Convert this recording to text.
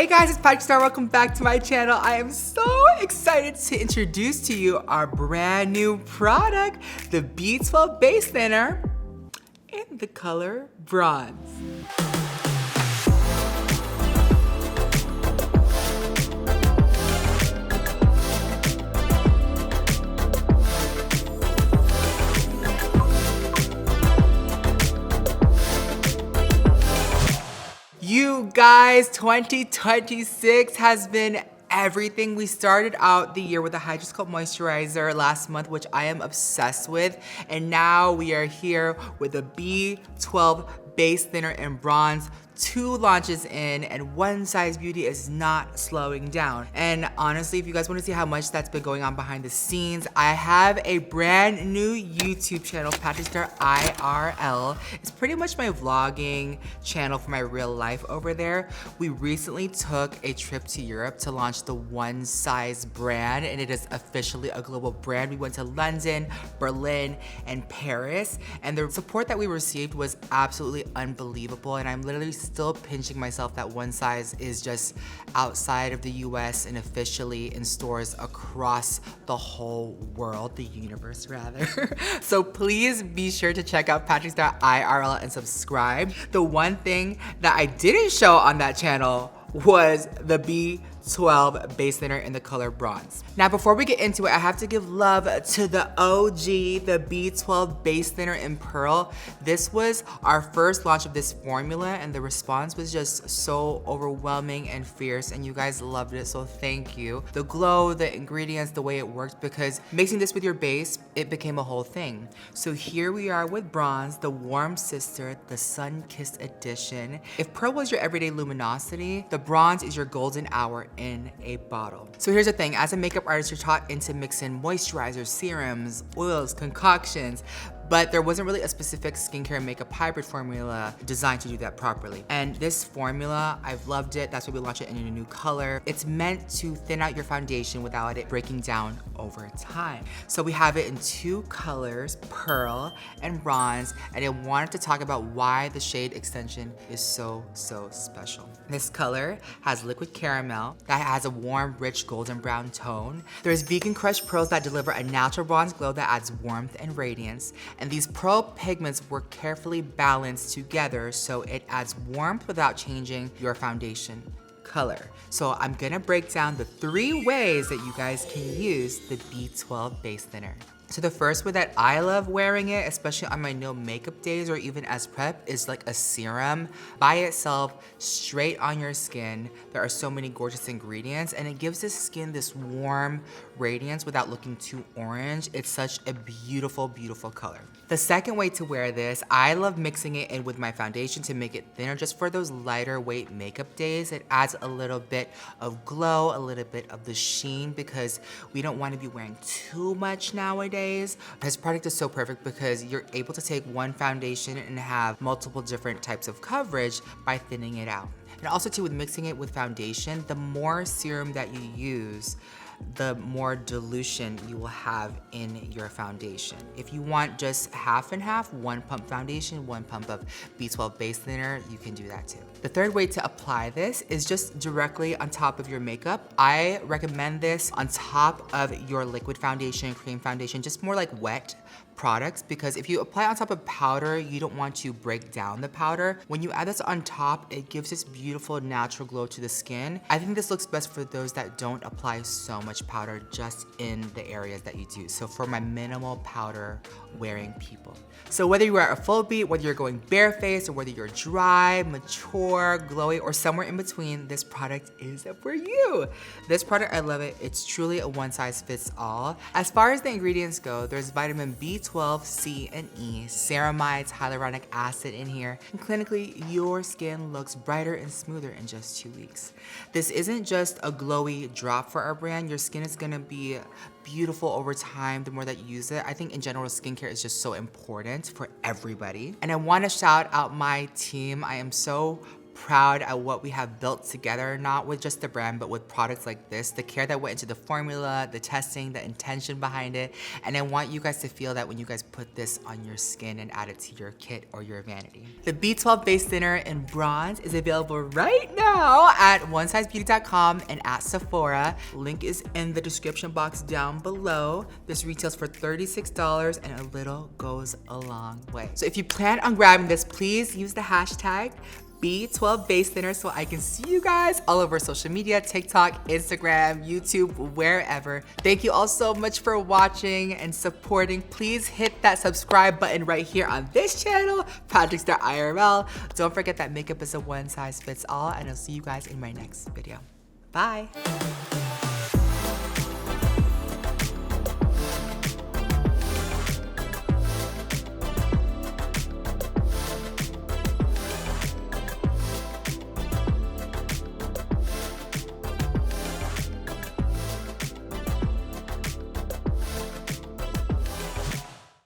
Hey guys, it's PatrickStarrr. Welcome back to my channel. I am so excited to introduce to you our brand new product, the B12 Base Thinner in the color bronze. You guys, 2026 has been everything. We started out the year with a Hydroscope moisturizer last month, which I am obsessed with. And now we are here with a B12 Base Thinner in bronze. 2 launches in, and one size beauty is not slowing down. And honestly, if you guys want to see how much that's been going on behind the scenes, I have a brand new YouTube channel, PatrickStarrr IRL. It's pretty much my vlogging channel for my real life over there. We recently took a trip to Europe to launch the One Size brand, and it is officially a global brand. We went to London, Berlin, and Paris, and the support that we received was absolutely unbelievable, and I'm literally still pinching myself that One Size is just outside of the US and officially in stores across the whole world, the universe rather. So please be sure to check out PatrickStarrr IRL and subscribe. The one thing that I didn't show on that channel was the B12 Base Thinner in the color bronze. Now, before we get into it, I have to give love to the OG, the B12 Base Thinner in Pearl. This was our first launch of this formula, and the response was just so overwhelming and fierce, and you guys loved it, so thank you. The glow, the ingredients, the way it worked, because mixing this with your base, it became a whole thing. So here we are with bronze, the warm sister, the sun-kissed edition. If Pearl was your everyday luminosity, the bronze is your golden hour in a bottle. So here's the thing, as a makeup artist, you're taught into mixing moisturizers, serums, oils, concoctions, but there wasn't really a specific skincare and makeup hybrid formula designed to do that properly. And this formula, I've loved it. That's why we launched it in a new color. It's meant to thin out your foundation without it breaking down over time. So we have it in 2 colors, pearl and bronze, and I wanted to talk about why the shade extension is so special. This color has liquid caramel that has a warm, rich golden brown tone. There's vegan crushed pearls that deliver a natural bronze glow that adds warmth and radiance. And these pearl pigments were carefully balanced together so it adds warmth without changing your foundation color. So I'm gonna break down the 3 ways that you guys can use the B12 Base Thinner. So the first way that I love wearing it, especially on my no makeup days or even as prep, is like a serum by itself, straight on your skin. There are so many gorgeous ingredients, and it gives the skin this warm radiance without looking too orange. It's such a beautiful, beautiful color. The second way to wear this, I love mixing it in with my foundation to make it thinner, just for those lighter weight makeup days. It adds a little bit of glow, a little bit of the sheen, because we don't want to be wearing too much nowadays. This product is so perfect because you're able to take one foundation and have multiple different types of coverage by thinning it out. And also too, with mixing it with foundation, the more serum that you use, the more dilution you will have in your foundation. If you want just half and half, 1 pump foundation, 1 pump of B12 Base Thinner, you can do that too. The third way to apply this is just directly on top of your makeup. I recommend this on top of your liquid foundation, cream foundation, just more like wet products, because if you apply on top of powder, you don't want to break down the powder. When you add this on top, it gives this beautiful natural glow to the skin. I think this looks best for those that don't apply so much powder just in the areas that you do. So for my minimal powder wearing people. So whether you are a full beat, whether you're going barefaced, or whether you're dry, mature, glowy, or somewhere in between, this product is for you. This product, I love it. It's truly a one size fits all. As far as the ingredients go, there's vitamin B12, C, and E, ceramides, hyaluronic acid in here, and clinically, your skin looks brighter and smoother in just 2 weeks. This isn't just a glowy drop for our brand. Your skin is gonna be beautiful over time the more that you use it. I think in general, skincare is just so important for everybody. And I wanna shout out my team. I am so proud at what we have built together, not with just the brand, but with products like this, the care that went into the formula, the testing, the intention behind it. And I want you guys to feel that when you guys put this on your skin and add it to your kit or your vanity. The B12 Base Thinner in bronze is available right now at onesizebeauty.com and at Sephora. Link is in the description box down below. This retails for $36 and a little goes a long way. So if you plan on grabbing this, please use the hashtag B12 Base Thinner so I can see you guys all over social media, TikTok, Instagram, YouTube, wherever. Thank you all so much for watching and supporting. Please hit that subscribe button right here on this channel, PatrickStarrr IRL. Don't forget that makeup is a one size fits all, and I'll see you guys in my next video. Bye.